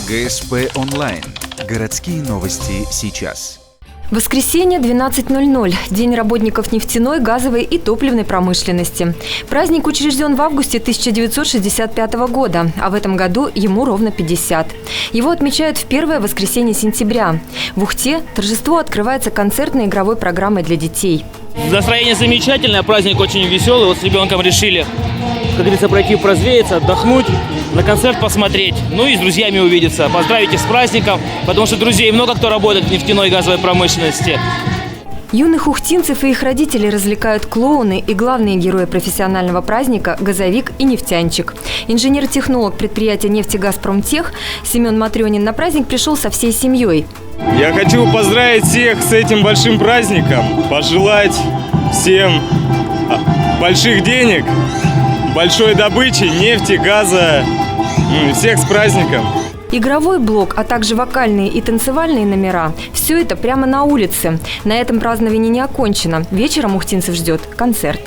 ГСП онлайн. Городские новости сейчас. Воскресенье, 12:00. День работников нефтяной, газовой и топливной промышленности. Праздник учрежден в августе 1965 года, а в этом году ему ровно 50. Его отмечают в первое воскресенье сентября. В Ухте торжество открывается концертно-игровой программой для детей. Настроение замечательное, праздник очень веселый. Вот с ребенком решили, как говорится, пройти развеяться, отдохнуть, на концерт посмотреть, ну и с друзьями увидеться. Поздравить их с праздником, потому что друзей много кто работает в нефтяной и газовой промышленности. Юных ухтинцев и их родителей развлекают клоуны и главные герои профессионального праздника – газовик и нефтянчик. Инженер-технолог предприятия «Нефтегазпромтех» Семен Матрёнин на праздник пришел со всей семьей. Я хочу поздравить всех с этим большим праздником, пожелать всем больших денег, большой добычи, нефти, газа, всех с праздником. Игровой блок, а также вокальные и танцевальные номера – все это прямо на улице. На этом празднование не окончено. Вечером ухтинцев ждет концерт.